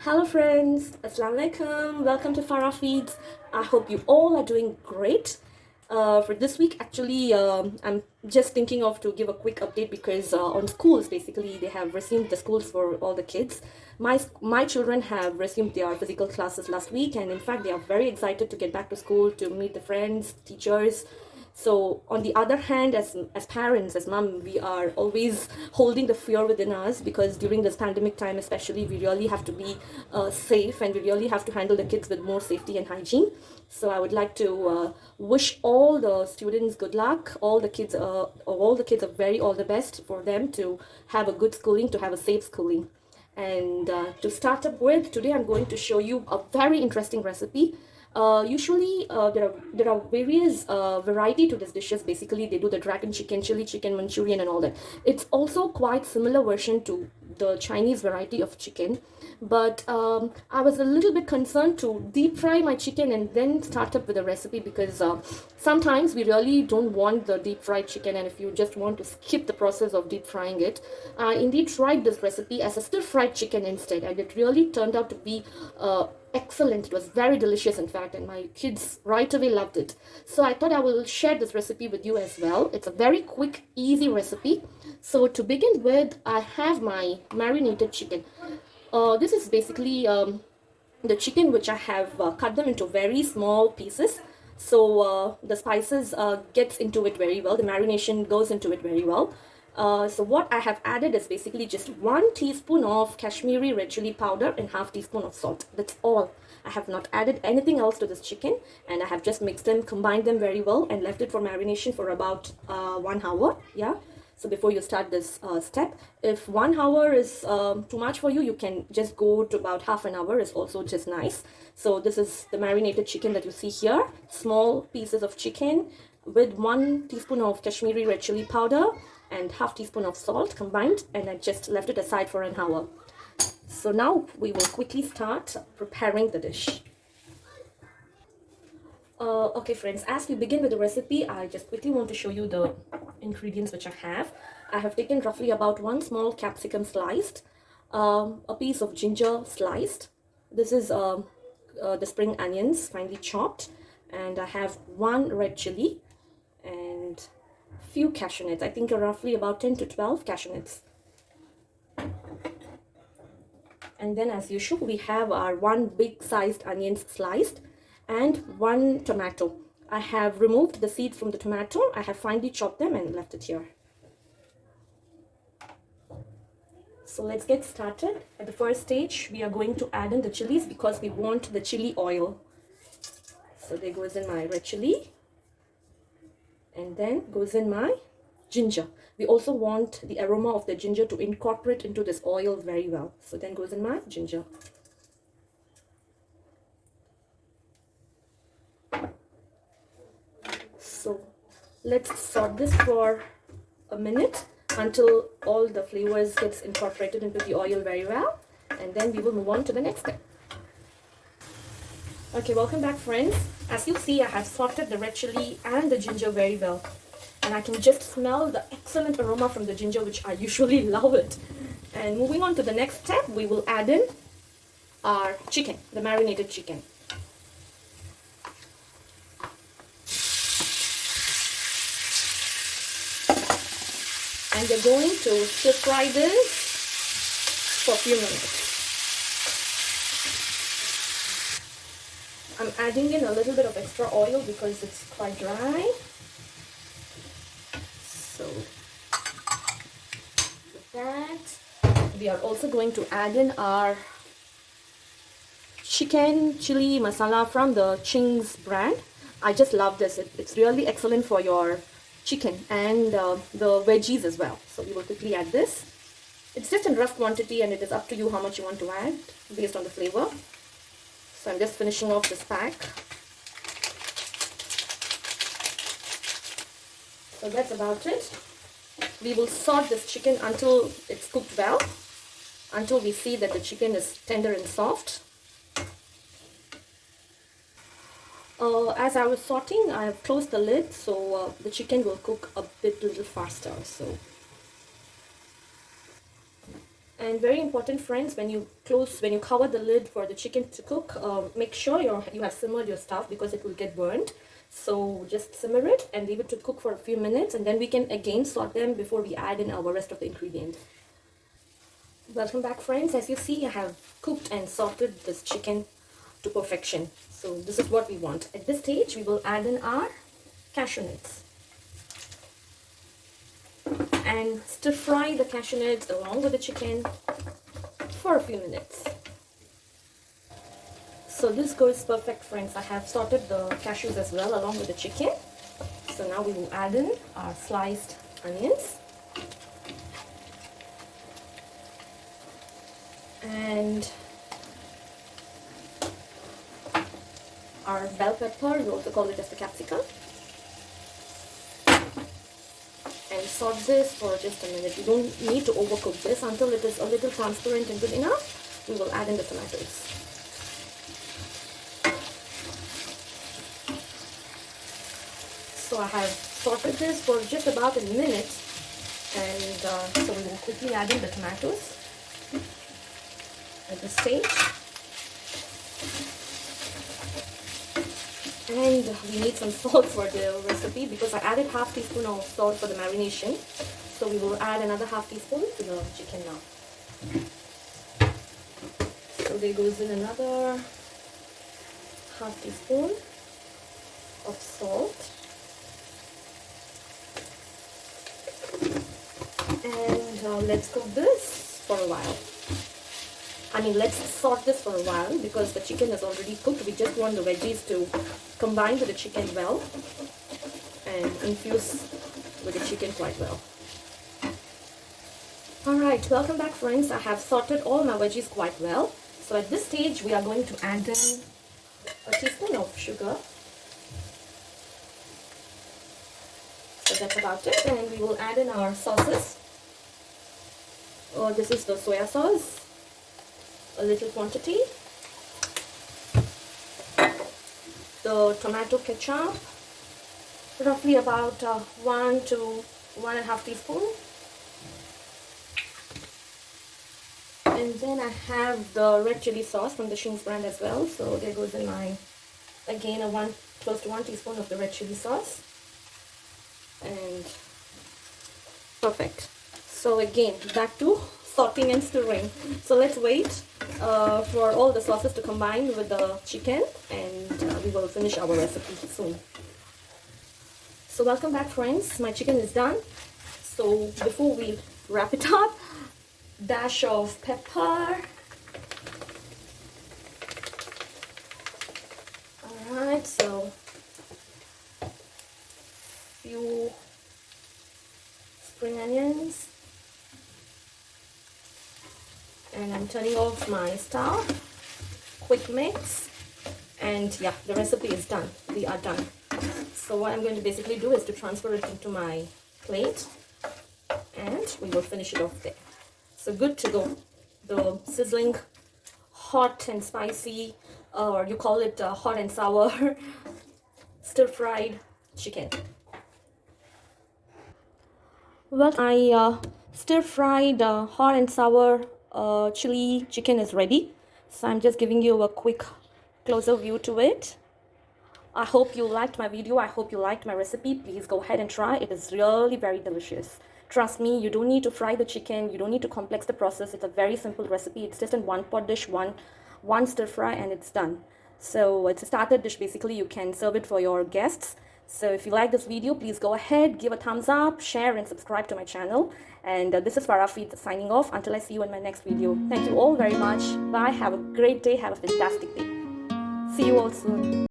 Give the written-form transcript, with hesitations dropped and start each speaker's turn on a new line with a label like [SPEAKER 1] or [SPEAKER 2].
[SPEAKER 1] Hello friends, Assalamu alaikum, welcome to Farah Feeds. I hope you all are doing great. For this week, actually, I'm just thinking of to give a quick update because on schools, basically, they have resumed the schools for all the kids. My children have resumed their physical classes last week, and in fact, they are very excited to get back to school to meet the friends, teachers. So on the other hand, as parents, as mom, we are always holding the fear within us because during this pandemic time especially, we really have to be safe, and we really have to handle the kids with more safety and hygiene. So I would like to wish all the students good luck. All the kids are very all the best for them to have a good schooling, to have a safe schooling. And to start up with, today I'm going to show you a very interesting recipe. Usually, there are various variety to these dishes. Basically, they do the dragon chicken, chili chicken, Manchurian, and all that. It's also quite similar version to the Chinese variety of chicken, but I was a little bit concerned to deep fry my chicken and then start up with a recipe because sometimes we really don't want the deep fried chicken, and if you just want to skip the process of deep frying it, I indeed tried this recipe as a stir fried chicken instead, and it really turned out to be excellent. It was very delicious, in fact, and my kids right away loved it. So I thought I will share this recipe with you as well. It's a very quick, easy recipe. So to begin with, I have my marinated chicken. This is basically the chicken which I have cut them into very small pieces. So the spices gets into it very well. The marination goes into it very well. So what I have added is basically just 1 teaspoon of Kashmiri red chili powder and half teaspoon of salt. That's all. I have not added anything else to this chicken, and I have just mixed them, combined them very well, and left it for marination for about 1 hour. Yeah. So before you start this step, if 1 hour is too much for you, you can just go to about half an hour. Is also just nice. So this is the marinated chicken that you see here. Small pieces of chicken with 1 teaspoon of Kashmiri red chili powder and half teaspoon of salt combined, and I just left it aside for an hour. So now we will quickly start preparing the dish. Okay friends, as we begin with the recipe, I just quickly want to show you the ingredients which I have. I have taken roughly about 1 small capsicum sliced, a piece of ginger sliced. This is the spring onions finely chopped, and I have 1 red chili and few cashew nuts. I think roughly about 10 to 12 cashew nuts. And then as usual, we have our 1 big sized onions sliced and 1 tomato. I have removed the seeds from the tomato. I have finely chopped them and left it here. So let's get started. At the first stage, we are going to add in the chilies because we want the chili oil. So there goes in my red chili, and then goes in my ginger. We also want the aroma of the ginger to incorporate into this oil very well. So then goes in my ginger. So let's sort this for a minute until all the flavors gets incorporated into the oil very well, and then we will move on to the next step. Okay, welcome back friends. As you see, I have sorted the red chili and the ginger very well, and I can just smell the excellent aroma from the ginger, which I usually love it. And moving on to the next step, we will add in our chicken, the marinated chicken. And we're going to stir fry this for a few minutes. I'm adding in a little bit of extra oil because it's quite dry. So with that, we are also going to add in our chicken chili masala from the Ching's brand. I just love this. It's really excellent for your chicken and the veggies as well. So we will quickly add this. It's just in rough quantity, and it is up to you how much you want to add based on the flavor. So I'm just finishing off this pack. So that's about it. We will salt this chicken until it's cooked well, until we see that the chicken is tender and soft. As I was sauteing, I have closed the lid, so the chicken will cook a little faster. So And very important, friends, when you cover the lid for the chicken to cook, make sure you have simmered your stuff, because it will get burned. So just simmer it and leave it to cook for a few minutes, and then we can again salt them before we add in our rest of the ingredients. Welcome back, friends. As you see, I have cooked and salted this chicken to perfection. So this is what we want. At this stage, we will add in our cashew nuts and stir fry the cashew nuts along with the chicken for a few minutes. So this goes perfect, friends. I have sorted the cashews as well along with the chicken. So now we will add in our sliced onions and our bell pepper, we also call it as the capsicum, and saute this for just a minute. You don't need to overcook this until it is a little transparent and good enough. We will add in the tomatoes. So I have sauteed this for just about a minute, and so we will quickly add in the tomatoes at this stage. And we need some salt for the recipe, because I added half teaspoon of salt for the marination. So we will add another half teaspoon to the chicken now. So there goes in another half teaspoon of salt. And let's cook this for a while. Let's saute this for a while, because the chicken is already cooked. We just want the veggies to combine with the chicken well and infuse with the chicken quite well. Alright, welcome back, friends. I have sauteed all my veggies quite well. So at this stage, we are going to add in a teaspoon of sugar. So that's about it. And we will add in our sauces. This is the soya sauce, a little quantity. The tomato ketchup, roughly about 1 to 1.5 teaspoon. And then I have the red chili sauce from the Sheen's brand as well. So there goes in close to 1 teaspoon of the red chili sauce. And perfect. So again, back to sauteing and stirring. So let's wait for all the sauces to combine with the chicken, and we will finish our recipe soon. So welcome back, friends. My chicken is done. So before we wrap it up, dash of pepper. Alright, so few spring onions. And I'm turning off my stove. Quick mix, and yeah, the recipe is done. We are done. So what I'm going to basically do is to transfer it into my plate, and we will finish it off there. So good to go. The sizzling, hot and spicy, or you call it hot and sour, stir-fried chicken. Well, my stir-fried hot and sour chili chicken is ready. So I'm just giving you a quick closer view to it. I hope you liked my video. I hope you liked my recipe. Please go ahead and try. It is really very delicious. Trust me, you don't need to fry the chicken. You don't need to complex the process. It's a very simple recipe. It's just in one pot dish, one stir fry, and it's done. So it's a starter dish. Basically, you can serve it for your guests. So if you like this video, please go ahead, give a thumbs up, share, and subscribe to my channel. And this is Farah Feeds signing off until I see you in my next video. Thank you all very much. Bye. Have a great day. Have a fantastic day. See you all soon.